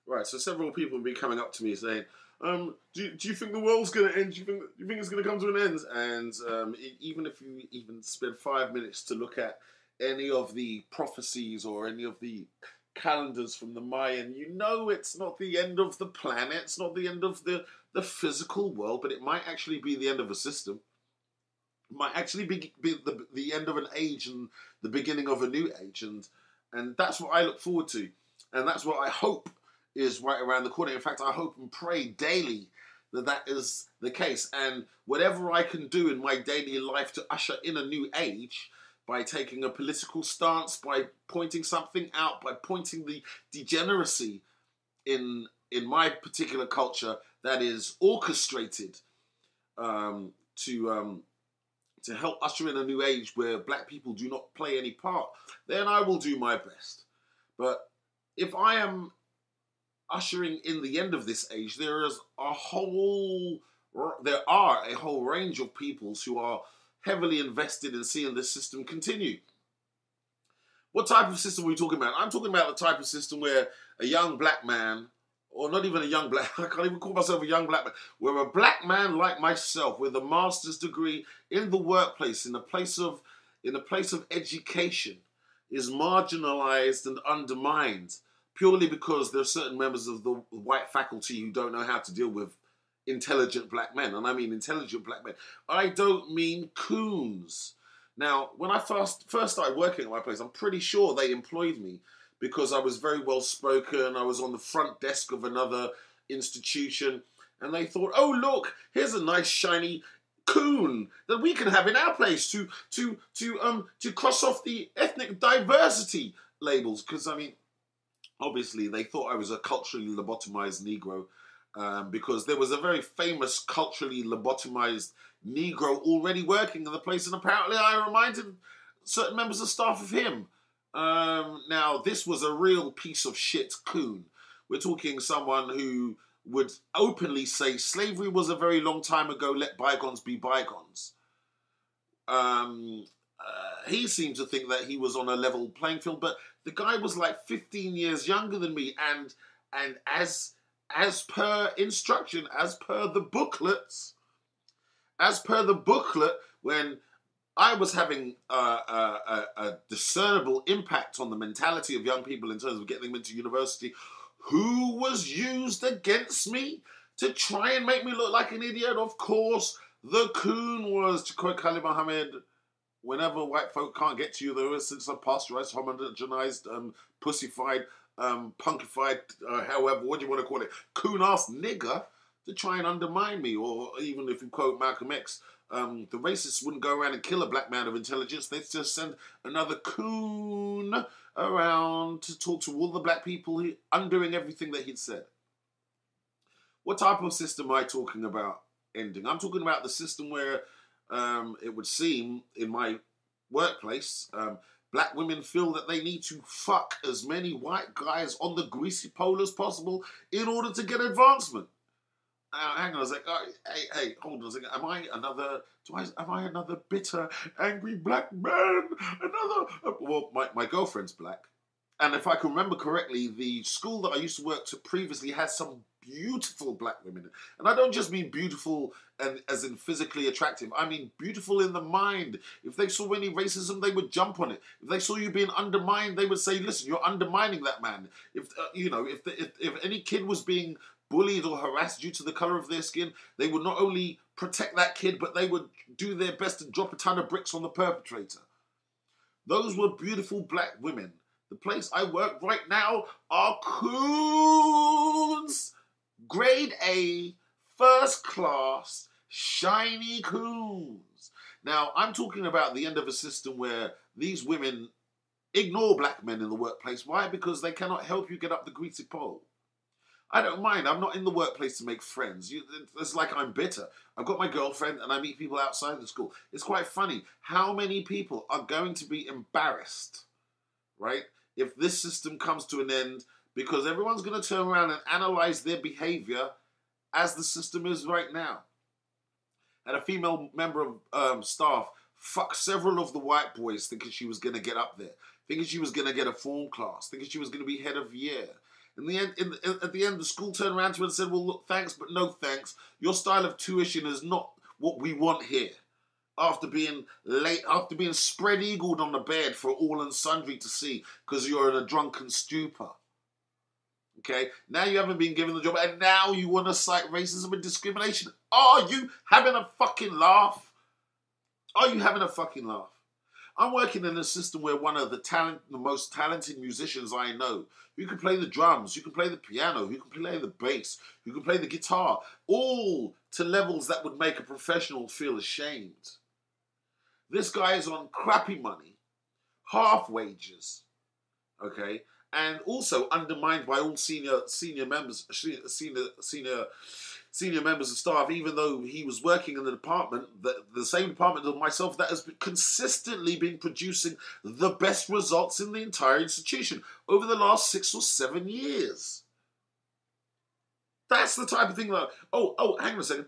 Right, so several people have been coming up to me saying, do you think the world's going to end? Do you think it's going to come to an end? And even if you even spend 5 minutes to look at any of the prophecies or any of the calendars from the Mayan, you know it's not the end of the planet, it's not the end of the physical world, but it might actually be the end of a system. It might actually be the end of an age and the beginning of a new age. And that's what I look forward to. And that's what I hope is right around the corner. In fact, I hope and pray daily that that is the case. And whatever I can do in my daily life to usher in a new age, by taking a political stance, by pointing something out, by pointing the degeneracy in my particular culture that is orchestrated to help usher in a new age where black people do not play any part, then I will do my best. But if I am ushering in the end of this age, there are a whole range of peoples who are heavily invested in seeing this system continue. What type of system are we talking about? I'm talking about the type of system where a young black man, or not even a young black, I can't even call myself a young black man, where a black man like myself with a master's degree in the workplace, in a place of education, is marginalized and undermined purely because there are certain members of the white faculty who don't know how to deal with intelligent black men. And I mean intelligent black men. I don't mean coons. Now, when I first started working at my place, I'm pretty sure they employed me because I was very well spoken. I was on the front desk of another institution, and they thought, "Oh, look, here's a nice shiny coon that we can have in our place to cross off the ethnic diversity labels." Because I mean, obviously, they thought I was a culturally lobotomized Negro. Because there was a very famous culturally lobotomized Negro already working in the place, and apparently I reminded certain members of staff of him. Now, this was a real piece of shit coon. We're talking someone who would openly say slavery was a very long time ago, let bygones be bygones. He seemed to think that he was on a level playing field, but the guy was like 15 years younger than me, and as per instruction, as per the booklet, when I was having a discernible impact on the mentality of young people in terms of getting them into university, who was used against me to try and make me look like an idiot? Of course, the coon was, to quote Khalid Mohammed, whenever white folk can't get to you, there is since a pasteurized, homogenized, pussified, punkified, however, what do you want to call it, coon-ass nigger, to try and undermine me. Or even if you quote Malcolm X, the racists wouldn't go around and kill a black man of intelligence. They'd just send another coon around to talk to all the black people, undoing everything that he'd said. What type of system am I talking about ending? I'm talking about the system where it would seem in my workplace, black women feel that they need to fuck as many white guys on the greasy pole as possible in order to get advancement. Hang on a second. Hey, hold on a second. Am I another bitter, angry black man? Well, my girlfriend's black. And if I can remember correctly, the school that I used to work to previously had some beautiful black women. And I don't just mean beautiful and as in physically attractive. I mean beautiful in the mind. If they saw any racism, they would jump on it. If they saw you being undermined, they would say, "Listen, you're undermining that man." If any kid was being bullied or harassed due to the color of their skin, they would not only protect that kid, but they would do their best to drop a ton of bricks on the perpetrator. Those were beautiful black women. The place I work right now are coons. Grade A, first class, shiny coons. Now, I'm talking about the end of a system where these women ignore black men in the workplace. Why? Because they cannot help you get up the greasy pole. I don't mind. I'm not in the workplace to make friends. It's like I'm bitter. I've got my girlfriend and I meet people outside the school. It's quite funny. How many people are going to be embarrassed, right, if this system comes to an end, because everyone's going to turn around and analyze their behavior as the system is right now. And a female member of staff fucked several of the white boys thinking she was going to get up there, thinking she was going to get a form class, thinking she was going to be head of year. In the end, at the end, the school turned around to her and said, "Well, look, thanks, but no thanks. Your style of tuition is not what we want here." After being spread eagled on the bed for all and sundry to see because you're in a drunken stupor. Okay, now you haven't been given the job, and now you want to cite racism and discrimination. Are you having a fucking laugh? Are you having a fucking laugh? I'm working in a system where one of the most talented musicians I know, who can play the drums, who can play the piano, who can play the bass, who can play the guitar, all to levels that would make a professional feel ashamed. This guy is on crappy money, half wages, okay, and also undermined by all senior members of staff, even though he was working in the department, the same department of myself that has consistently been producing the best results in the entire institution over the last 6 or 7 years. That's the type of thing that, hang on a second.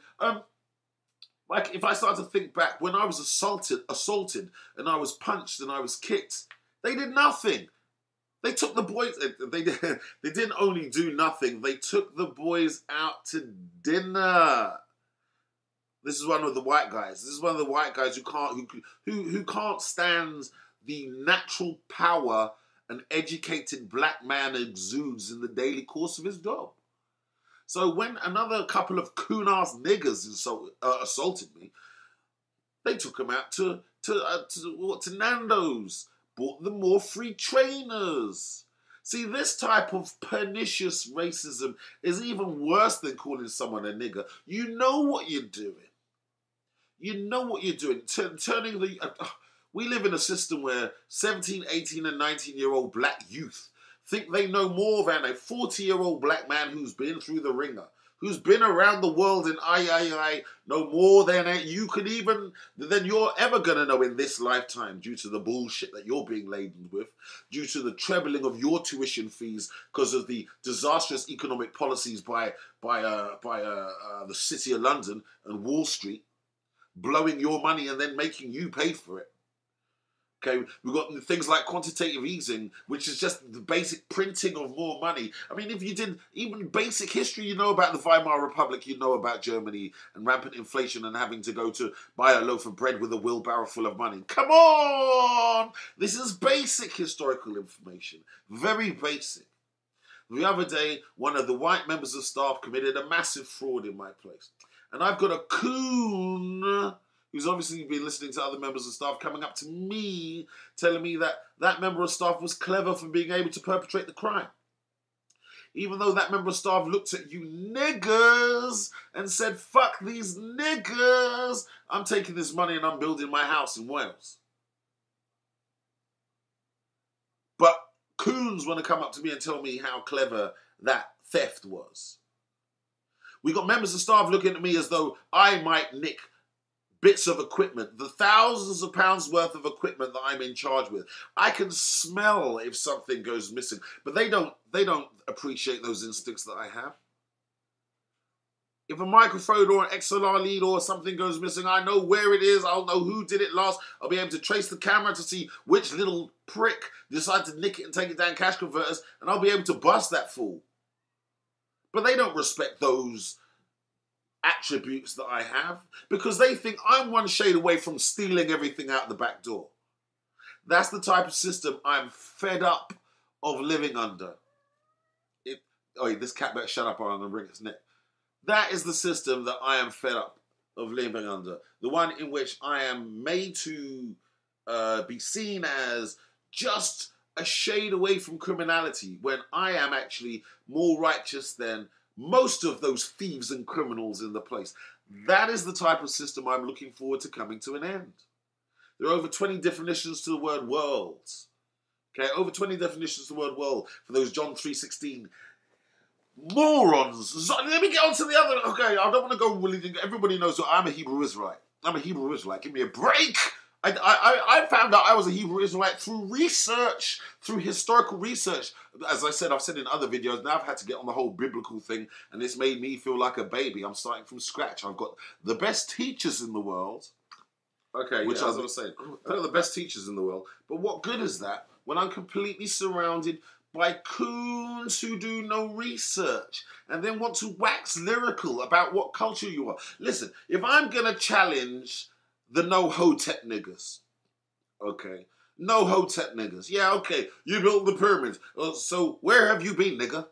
Like, if I start to think back, when I was assaulted, and I was punched and I was kicked, they did nothing. They took the boys, they didn't only do nothing, they took the boys out to dinner. This is one of the white guys. This is one of the white guys who can't stand the natural power an educated black man exudes in the daily course of his job. So when another couple of coon-ass niggers assaulted me, they took them out to Nando's, bought them more free trainers. See, this type of pernicious racism is even worse than calling someone a nigger. You know what you're doing. You know what you're doing. We live in a system where 17, 18 and 19-year-old black youth think they know more than a 40-year-old black man who's been through the ringer, who's been around the world and know more than you're ever going to know in this lifetime, due to the bullshit that you're being laden with, due to the trebling of your tuition fees because of the disastrous economic policies by the City of London and Wall Street, blowing your money and then making you pay for it. Okay, we've got things like quantitative easing, which is just the basic printing of more money. I mean, if you did even basic history, you know about the Weimar Republic, you know about Germany and rampant inflation and having to go to buy a loaf of bread with a wheelbarrow full of money. Come on! This is basic historical information. Very basic. The other day, one of the white members of staff committed a massive fraud in my place. And I've got a coon who's obviously been listening to other members of staff coming up to me, telling me that that member of staff was clever for being able to perpetrate the crime. Even though that member of staff looked at you niggers and said, "Fuck these niggers, I'm taking this money and I'm building my house in Wales." But coons want to come up to me and tell me how clever that theft was. We got members of staff looking at me as though I might nick bits of equipment, the thousands of pounds worth of equipment that I'm in charge with. I can smell if something goes missing, but they don't appreciate those instincts that I have. If a microphone or an XLR lead or something goes missing, I know where it is, I'll know who did it last, I'll be able to trace the camera to see which little prick decided to nick it and take it down cash converters, and I'll be able to bust that fool. But they don't respect those attributes that I have, because they think I'm one shade away from stealing everything out the back door. That's the type of system I'm fed up of living under. This cat better shut up or I'm going to bring its neck. That is the system that I am fed up of living under. The one in which I am made to be seen as just a shade away from criminality, when I am actually more righteous than most of those thieves and criminals in the place. That is the type of system I'm looking forward to coming to an end. There are over 20 definitions to the word world. Okay, over 20 definitions to the word world for those John 3:16 morons. So, let me get on to the other. Okay, I don't want to go religion. Everybody knows that I'm a Hebrew Israelite. I'm a Hebrew Israelite. Give me a break. I found out I was a Hebrew Israelite through research, through historical research. As I said, I've said in other videos, now I've had to get on the whole biblical thing, and it's made me feel like a baby. I'm starting from scratch. I've got the best teachers in the world. Okay, which I was saying. I've got the best teachers in the world. But what good is that when I'm completely surrounded by coons who do no research and then want to wax lyrical about what culture you are. Listen, if I'm going to challenge the no hotep niggas, okay, no hotep niggas, yeah, okay, you built the pyramids, so where have you been, nigga?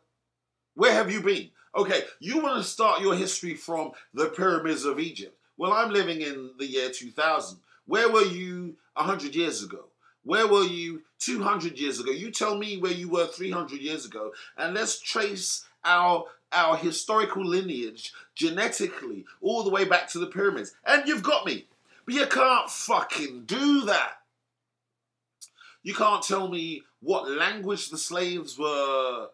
Where have you been? Okay, you want to start your history from the pyramids of Egypt. Well, I'm living in the year 2000. Where were you 100 years ago? Where were you 200 years ago? You tell me where you were 300 years ago, and let's trace our historical lineage genetically all the way back to the pyramids. And you've got me. But you can't fucking do that. You can't tell me what language the slaves were...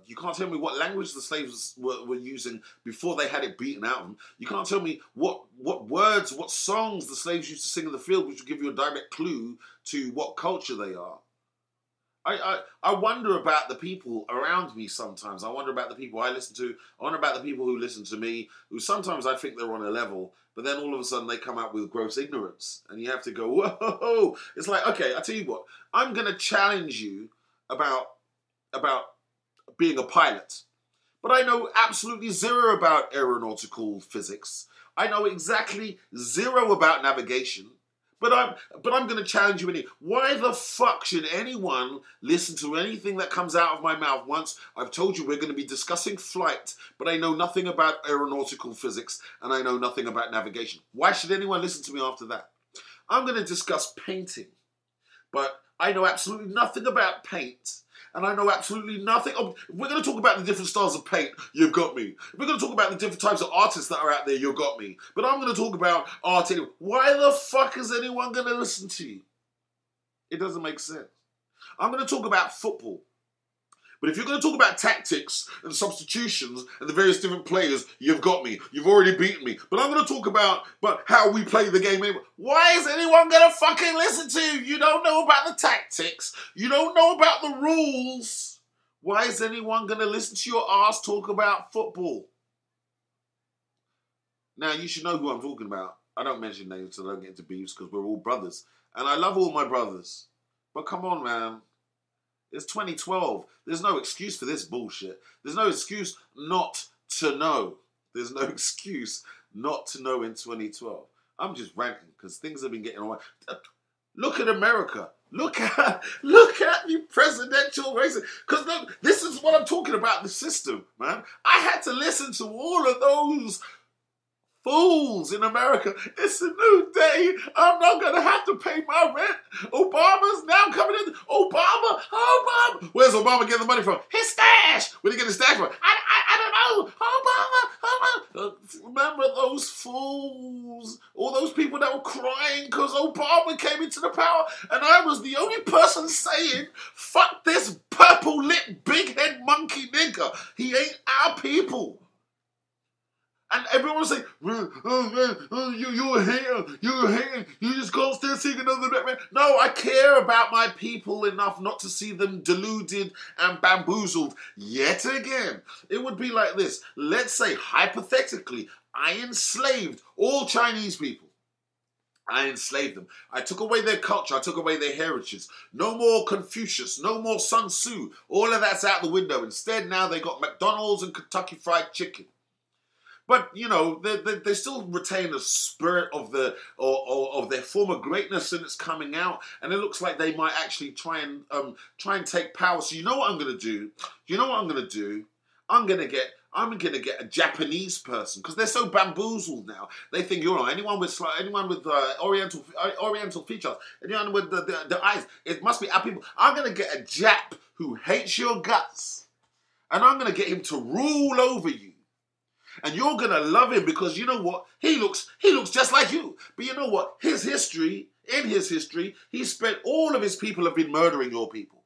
you can't tell me what language the slaves were using before they had it beaten out of them. You can't tell me what words, what songs the slaves used to sing in the field, which will give you a direct clue to what culture they are. I wonder about the people around me sometimes. I wonder about the people I listen to. I wonder about the people who listen to me, who sometimes I think they're on a level, but then all of a sudden they come out with gross ignorance. And you have to go, whoa. It's like, okay, I tell you what, I'm going to challenge you about being a pilot. But I know absolutely zero about aeronautical physics. I know exactly zero about navigation. But I'm going to challenge you anyway. Why the fuck should anyone listen to anything that comes out of my mouth once I've told you we're going to be discussing flight, but I know nothing about aeronautical physics and I know nothing about navigation? Why should anyone listen to me after that? I'm going to discuss painting, but I know absolutely nothing about paint. And I know absolutely nothing. Oh, we're going to talk about the different styles of paint, you've got me. We're going to talk about the different types of artists that are out there, you've got me. But I'm going to talk about art anyway. Why the fuck is anyone going to listen to you? It doesn't make sense. I'm going to talk about football. But if you're going to talk about tactics and substitutions and the various different players, you've got me. You've already beaten me. But I'm going to talk about how we play the game anyway. Why is anyone going to fucking listen to you? You don't know about the tactics. You don't know about the rules. Why is anyone going to listen to your ass talk about football? Now, you should know who I'm talking about. I don't mention names so I don't get into beefs because we're all brothers. And I love all my brothers. But come on, man. It's 2012. There's no excuse for this bullshit. There's no excuse not to know. There's no excuse not to know in 2012. I'm just ranting because things have been getting away. Look at America. Look at the presidential races. Because look, this is what I'm talking about, the system, man. I had to listen to all of those fools in America. It's a new day. I'm not going to have to pay my rent. Obama's now coming in. Obama. Where's Obama getting the money from? His stash. Where did he get his stash from? I don't know. Obama. Remember those fools? All those people that were crying because Obama came into the power and I was the only person saying, fuck this purple lip big head monkey nigga. He ain't our people. And everyone was saying, you're a hater, you just can't stand seeing another black man. No, I care about my people enough not to see them deluded and bamboozled yet again. It would be like this. Let's say, hypothetically, I enslaved all Chinese people. I enslaved them. I took away their culture. I took away their heritage. No more Confucius. No more Sun Tzu. All of that's out the window. Instead, now they got McDonald's and Kentucky Fried Chicken. But, you know, they still retain the spirit of of their former greatness, and it's coming out. And it looks like they might actually try and take power. So you know what I'm going to do? I'm going to get a Japanese person because they're so bamboozled now. They think, you know, anyone with Oriental features, anyone with the eyes, it must be our people. I'm going to get a Jap who hates your guts, and I'm going to get him to rule over you. And you're going to love him because you know what? He looks just like you. But you know what? In his history, he spent all of his people have been murdering your people.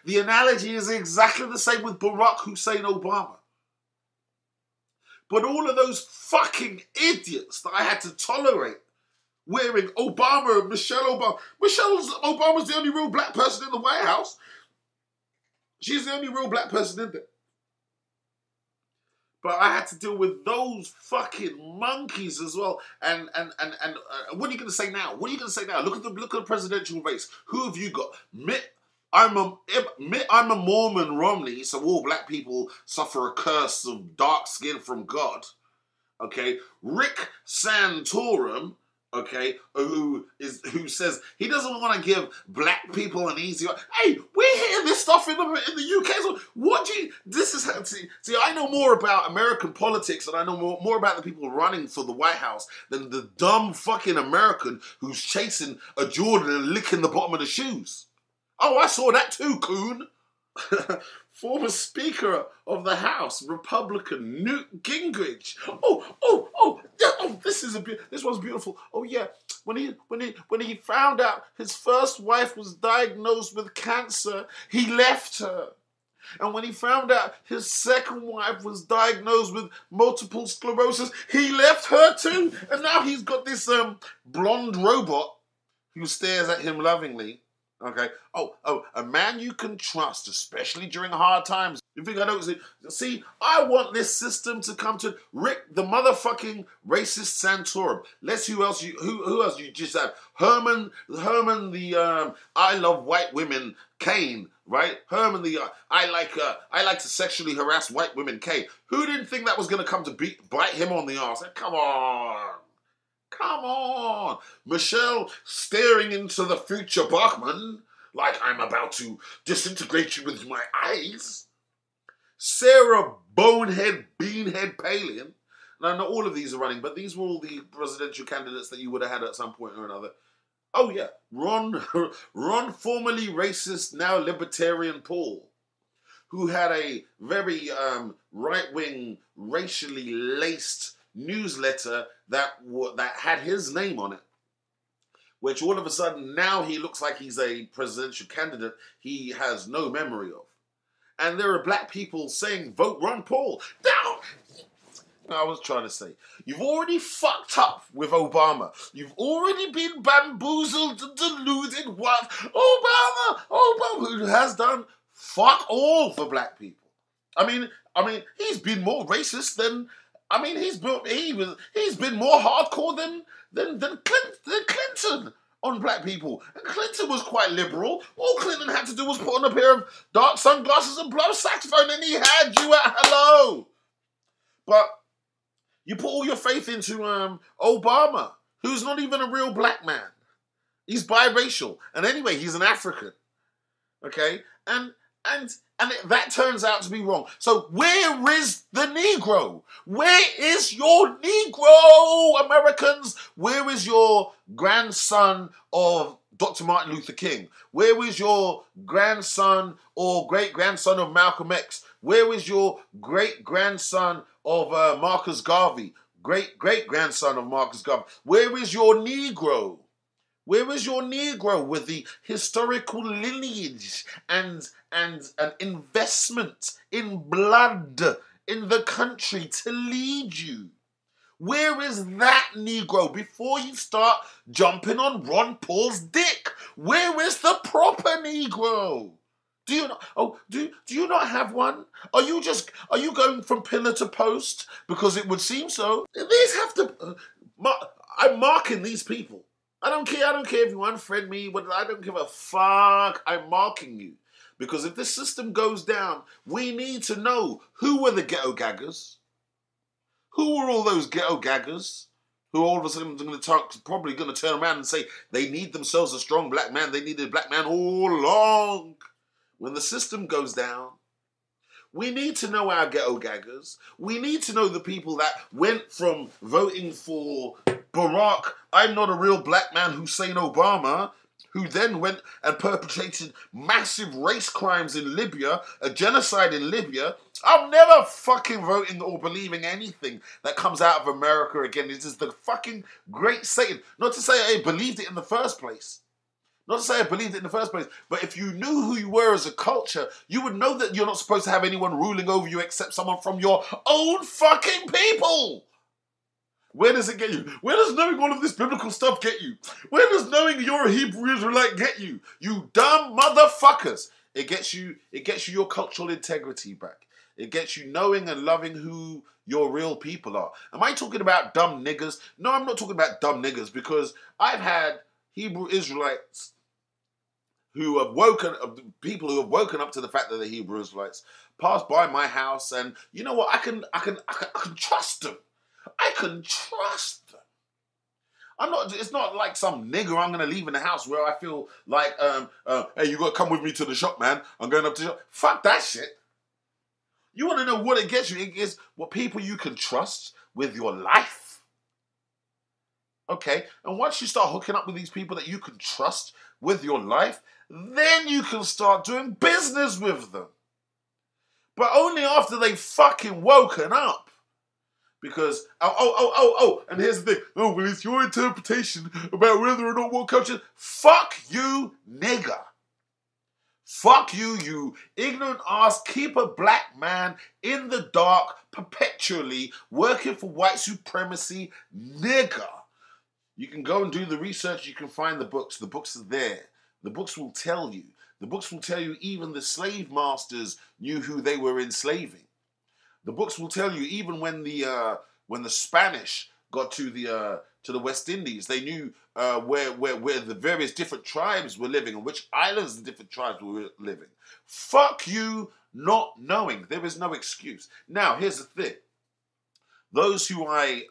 The analogy is exactly the same with Barack Hussein Obama. But all of those fucking idiots that I had to tolerate wearing Obama, Michelle Obama. Obama's the only real black person in the White House. She's the only real black person in there. But I had to deal with those fucking monkeys as well. And what are you going to say now? Look at the presidential race. Who have you got? I'm a Mormon Romney, so all black people suffer a curse of dark skin from God. Okay, Rick Santorum, okay, who says he doesn't want to give black people an easy. Hey, we hear this stuff in the UK. So what do you? This is how. See, I know more about American politics and I know more about the people running for the White House than the dumb fucking American who's chasing a Jordan and licking the bottom of the shoes. Oh, I saw that too, Coon. Former Speaker of the House, Republican Newt Gingrich. This one's beautiful. Oh yeah, when he found out his first wife was diagnosed with cancer, he left her. And when he found out his second wife was diagnosed with multiple sclerosis, he left her too. And now he's got this blonde robot who stares at him lovingly. Okay. A man you can trust, especially during hard times. You think I don't see? See, I want this system to come to Rick, the motherfucking racist Santorum. Who else you just have? Herman, the I love white women, Kane, right? Herman, the I like to sexually harass white women, Kane. Who didn't think that was gonna come to bite him on the arse? Come on. Come on. Michelle staring into the future Bachman like I'm about to disintegrate you with my eyes. Sarah Bonehead Beanhead Palin. Now, not all of these are running, but these were all the presidential candidates that you would have had at some point or another. Oh, yeah. Ron, formerly racist, now libertarian Paul, who had a very right-wing, racially laced newsletter that had his name on it, which all of a sudden now he looks like he's a presidential candidate he has no memory of. And there are black people saying, vote Ron Paul. I was trying to say, you've already fucked up with Obama. You've already been bamboozled and deluded. What? Obama, who has done fuck all for black people. I mean, he's been more racist than. He's been more hardcore than Clinton on black people. And Clinton was quite liberal. All Clinton had to do was put on a pair of dark sunglasses and blow a saxophone, and he had you at hello. But you put all your faith into Obama, who's not even a real black man. He's biracial, and anyway, he's an African. Okay, and that turns out to be wrong. So where is the Negro? Where is your Negro, Americans? Where is your grandson of Dr. Martin Luther King? Where is your grandson or great-grandson of Malcolm X? Where is your great-grandson of Marcus Garvey? Great-great-grandson of Marcus Garvey. Where is your Negro? Where is your Negro with the historical lineage and an investment in blood in the country to lead you? Where is that Negro before you start jumping on Ron Paul's dick? Where is the proper Negro? Do you not have one? Are you going from pillar to post? Because it would seem so. These have to. I'm marking these people. I don't care if you unfriend me. I don't give a fuck. I'm marking you. Because if this system goes down, we need to know who were the ghetto gaggers. Who were all those ghetto gaggers who all of a sudden probably going to turn around and say they need themselves a strong black man. They needed a black man all along. When the system goes down, we need to know our ghetto gaggers. We need to know the people that went from voting for Barack, I'm not a real black man, Hussein Obama, who then went and perpetrated massive race crimes in Libya, a genocide in Libya. I'm never fucking voting or believing anything that comes out of America again. It is the fucking great Satan. Not to say I believed it in the first place. But if you knew who you were as a culture, you would know that you're not supposed to have anyone ruling over you except someone from your own fucking people. Where does it get you? Where does knowing all of this biblical stuff get you? Where does knowing you're a Hebrew Israelite get you? You dumb motherfuckers. It gets you your cultural integrity back. It gets you knowing and loving who your real people are. Am I talking about dumb niggers? No, I'm not talking about dumb niggers, because I've had Hebrew Israelites who have woken up, people who have woken up to the fact that they're Hebrew Israelites, pass by my house, and you know what? I can trust them. I can trust them. I'm not. It's not like some nigger I'm gonna leave in the house where I feel like, hey, you gotta come with me to the shop, man. I'm going up to the shop. Fuck that shit. You want to know what it gets you? It gets what people you can trust with your life. Okay, and once you start hooking up with these people that you can trust with your life, then you can start doing business with them. But only after they've fucking woken up. Because, and here's the thing. Oh, well, it's your interpretation about whether or not what culture. Fuck you, nigger. Fuck you, you ignorant ass, keep a black man in the dark perpetually working for white supremacy, nigger. You can go and do the research. You can find the books. The books are there. The books will tell you. The books will tell you even the slave masters knew who they were enslaving. The books will tell you even when the Spanish got to the West Indies, they knew where the various different tribes were living and which islands the different tribes were living. Fuck you not knowing. There is no excuse. Now, here's the thing. Those who I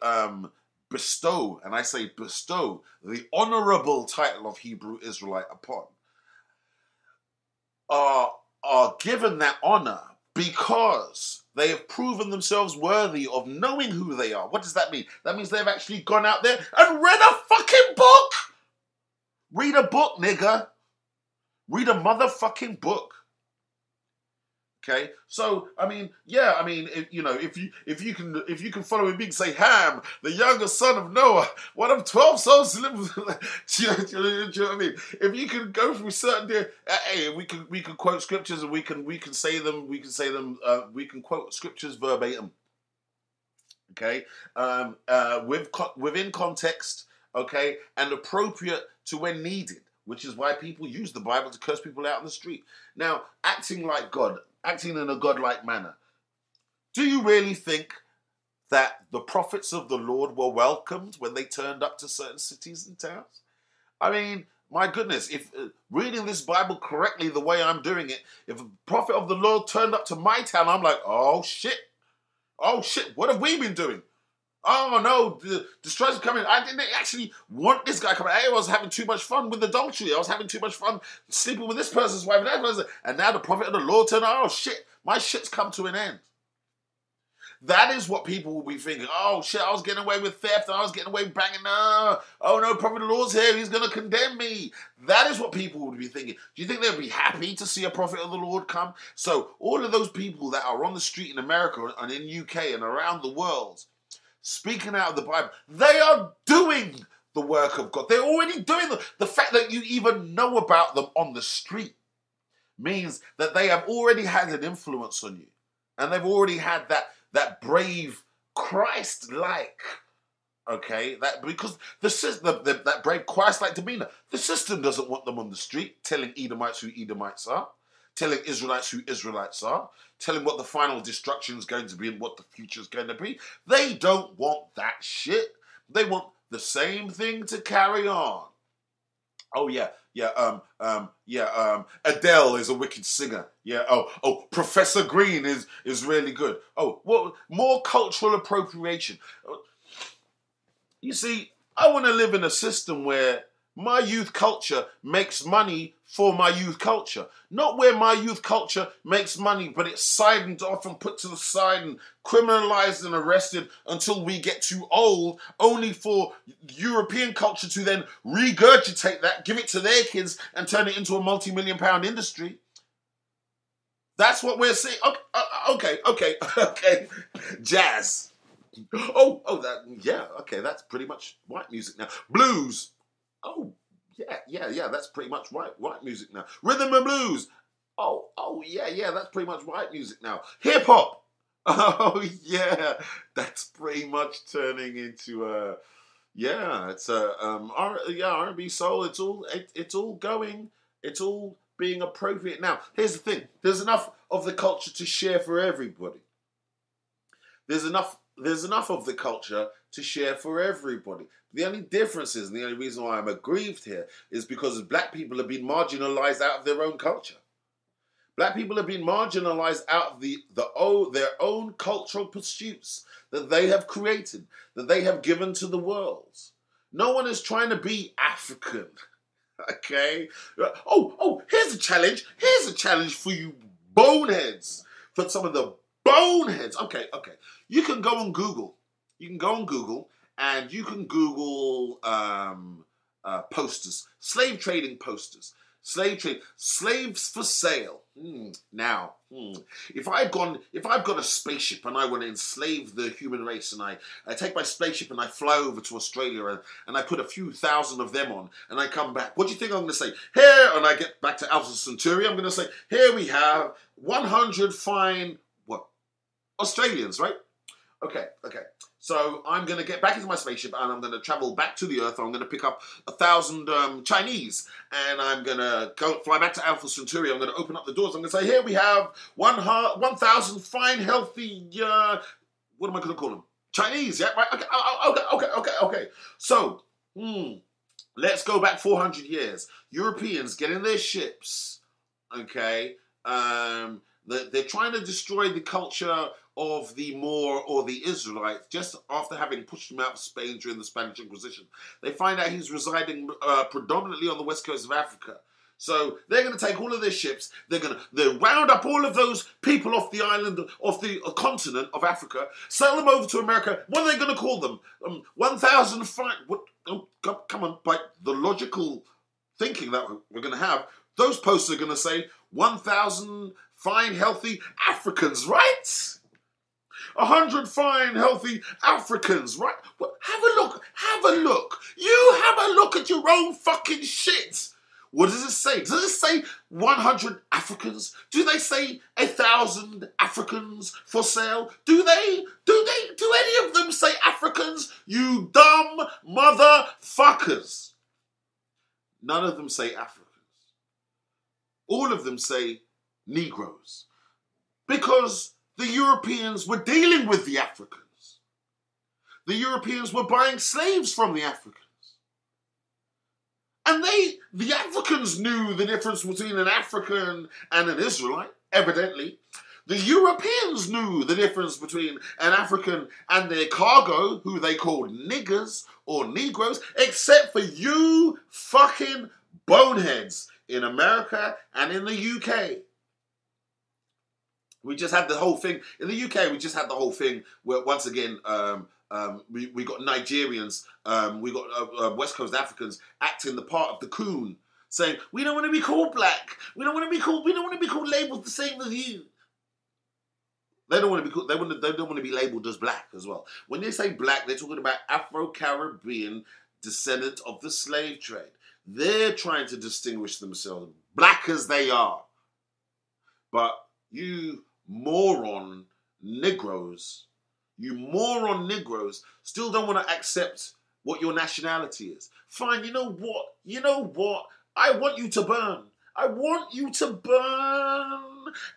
bestow, and I say bestow, the honorable title of Hebrew Israelite upon, are given that honor because they have proven themselves worthy of knowing who they are. What does that mean? That means they've actually gone out there and read a fucking book. Read a book, nigga. Read a motherfucking book. Okay, so I mean, yeah, I mean, if you can follow me, say Ham, the younger son of Noah, one of 12 sons to live with. Do you know what I mean? If you can go through certain, hey, we can quote scriptures and we can say them, we can quote scriptures verbatim. Okay, within context, okay, and appropriate to when needed, which is why people use the Bible to curse people out on the street. Now, acting like God. Acting in a godlike manner. Do you really think that the prophets of the Lord were welcomed when they turned up to certain cities and towns? I mean, my goodness, if reading this Bible correctly the way I'm doing it, if a prophet of the Lord turned up to my town, I'm like, oh shit, what have we been doing? Oh no, the destroyers are coming. I didn't actually want this guy coming. I was having too much fun with adultery. I was having too much fun sleeping with this person's wife and that person. And now the prophet of the Lord turned out, oh shit, my shit's come to an end. That is what people will be thinking. Oh shit, I was getting away with theft and I was getting away with banging. No. Oh no, prophet of the Lord's here. He's going to condemn me. That is what people would be thinking. Do you think they'd be happy to see a prophet of the Lord come? So all of those people that are on the street in America and in UK and around the world, speaking out of the Bible, they are doing the work of God. They're already doing the fact that you even know about them on the street means that they have already had an influence on you. And they've already had that brave Christ-like, okay, because that brave Christ-like demeanor, the system doesn't want them on the street telling Edomites who Edomites are, telling Israelites who Israelites are, telling what the final destruction is going to be and what the future is going to be. They don't want that shit. They want the same thing to carry on. Oh yeah, Adele is a wicked singer. Yeah. Oh, Professor Green is really good. Oh, well, more cultural appropriation. You see, I want to live in a system where my youth culture makes money for my youth culture. Not where my youth culture makes money, but it's siphoned off and put to the side and criminalized and arrested until we get too old, only for European culture to then regurgitate that, give it to their kids, and turn it into a multi-million-pound industry. That's what we're seeing. Okay. Jazz. That's pretty much white music now. Blues. Oh, yeah, that's pretty much white music now. Rhythm and blues. That's pretty much white music now. Hip hop. Oh, yeah, that's pretty much turning into R&B soul. It's all being appropriate now. Here's the thing: there's enough of the culture to share for everybody. There's enough there's enough of the culture to share for everybody. The only difference is, and the only reason why I'm aggrieved here, is because black people have been marginalized out of their own culture. Black people have been marginalized out of their own cultural pursuits that they have created, that they have given to the world. No one is trying to be African. Okay? Here's a challenge. Here's a challenge for you boneheads. For some of the boneheads. Okay. You can go on Google. And you can Google posters. Slave trading posters. Slaves for sale. If I've got a spaceship and I want to enslave the human race, and I take my spaceship and I fly over to Australia and I put a few thousand of them on and I come back, what do you think I'm going to say? Here, and I get back to Alpha Centauri, I'm going to say, here we have 100 fine, Australians, right? Okay. So I'm going to get back into my spaceship and I'm going to travel back to the Earth. I'm going to pick up 1,000 Chinese and I'm going to fly back to Alpha Centauri. I'm going to open up the doors. I'm going to say, here we have 1,000 fine, healthy, what am I going to call them? Chinese, yeah? Right? Okay. So, let's go back 400 years. Europeans get in their ships, okay? They're trying to destroy the culture of the Moor or the Israelites just after having pushed him out of Spain during the Spanish Inquisition. They find out he's residing predominantly on the west coast of Africa. So they're going to take all of their ships, they'll round up all of those people off the island, off the continent of Africa, sell them over to America. What are they going to call them? 1,000 fine... come on, by the logical thinking that we're going to have, those posts are going to say 1,000 fine, healthy Africans, right? 100 fine, healthy Africans, right? Have a look. You have a look at your own fucking shit. What does it say? Does it say 100 Africans? Do they say 1,000 Africans for sale? Do any of them say Africans? You dumb motherfuckers. None of them say Africans. All of them say Negroes. Because the Europeans were dealing with the Africans. The Europeans were buying slaves from the Africans. And the Africans knew the difference between an African and an Israelite, evidently. The Europeans knew the difference between an African and their cargo, who they called niggers or Negroes, except for you fucking boneheads in America and in the UK. We just had the whole thing in the UK. We just had the whole thing where once again we got Nigerians, we got West Coast Africans acting the part of the coon, saying we don't want to be called black. We don't want to be called labeled the same as you. They don't want to be called. They don't want to be labeled as black as well. When they say black, they're talking about Afro-Caribbean descendant of the slave trade. They're trying to distinguish themselves, black as they are. But you moron Negroes still don't want to accept what your nationality is. Fine, you know what? I want you to burn.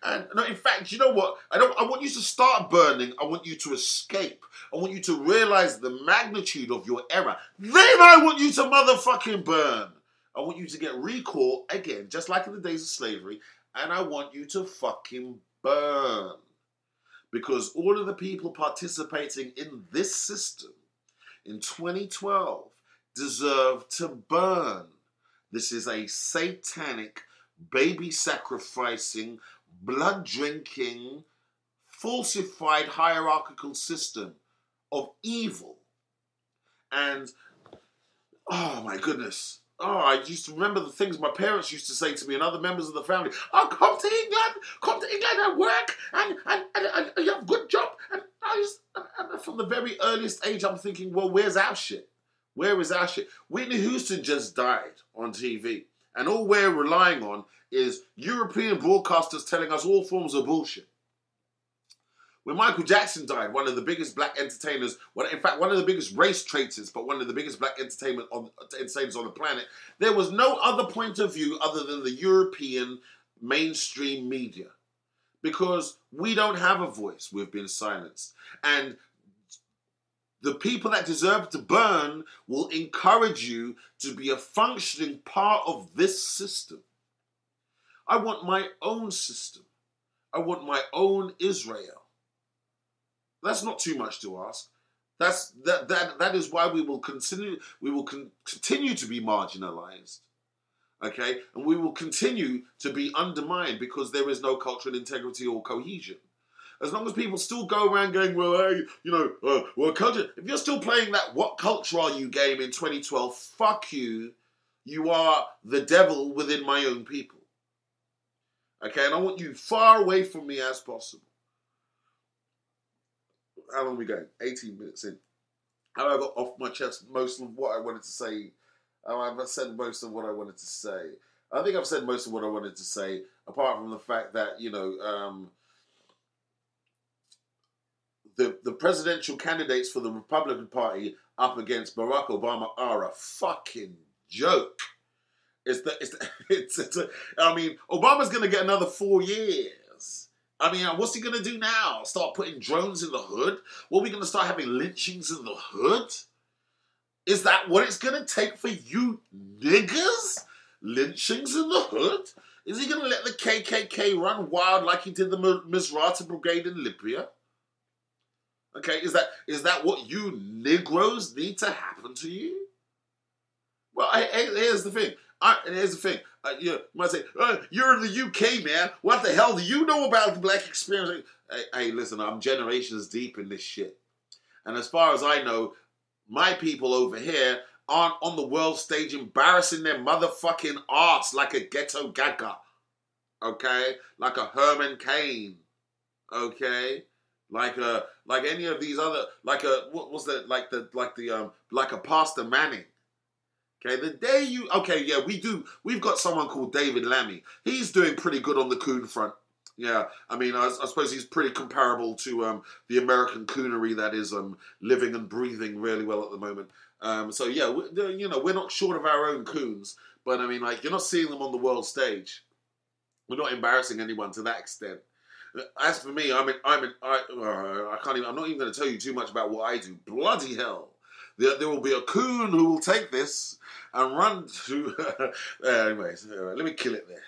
And no, in fact, you know what? I want you to start burning. I want you to escape. I want you to realize the magnitude of your error. Then I want you to motherfucking burn. I want you to get recaught again, just like in the days of slavery, and I want you to fucking burn. Because all of the people participating in this system in 2012 deserve to burn. This is a satanic, baby-sacrificing, blood-drinking, falsified hierarchical system of evil. And, oh my goodness. Oh, I used to remember the things my parents used to say to me and other members of the family. Oh, come to England and work and you have a good job. And from the very earliest age, I'm thinking, well, where's our shit? Where is our shit? Whitney Houston just died on TV. And all we're relying on is European broadcasters telling us all forms of bullshit. When Michael Jackson died, one of the biggest black entertainers, in fact, one of the biggest race traitors, but one of the biggest black entertainers on the planet, there was no other point of view other than the European mainstream media. Because we don't have a voice. We've been silenced. And The people that deserve to burn will encourage you to be a functioning part of this system. I want my own system. I want my own Israel. That's not too much to ask. That is why we will continue to be marginalized. Okay? And we will continue to be undermined because there is no cultural integrity or cohesion. As long as people still go around going, well, hey, well, culture. If you're still playing that "what culture are you" game in 2012, fuck you. You are the devil within my own people. Okay, and I want you far away from me as possible. How long are we going? 18 minutes in. Have I got off my chest most of what I wanted to say? I've said most of what I wanted to say. I think I've said most of what I wanted to say, apart from the fact that, the presidential candidates for the Republican Party up against Barack Obama are a fucking joke. Obama's going to get another 4 years. I mean, what's he going to do now? Start putting drones in the hood? What, are we going to start having lynchings in the hood? Is that what it's going to take for you niggers? Lynchings in the hood? Is he going to let the KKK run wild like he did the Misrata Brigade in Libya? Okay, is that what you Negroes need to happen to you? Well, here's the thing. You might say, you're in the UK, man. What the hell do you know about the black experience? Hey, listen, I'm generations deep in this shit. And as far as I know, my people over here aren't on the world stage embarrassing their motherfucking arse like a ghetto gaga. Okay? Like a Herman Cain. Okay? Like any of these other, like a Pastor Manning. Okay, the day we've got someone called David Lammy. He's doing pretty good on the coon front. Yeah, I mean, I suppose he's pretty comparable to the American coonery that is living and breathing really well at the moment. We're not short of our own coons, but I mean, like, you're not seeing them on the world stage. We're not embarrassing anyone to that extent. As for me, I'm not even going to tell you too much about what I do. Bloody hell. There will be a coon who will take this and run to... Anyways, let me kill it there.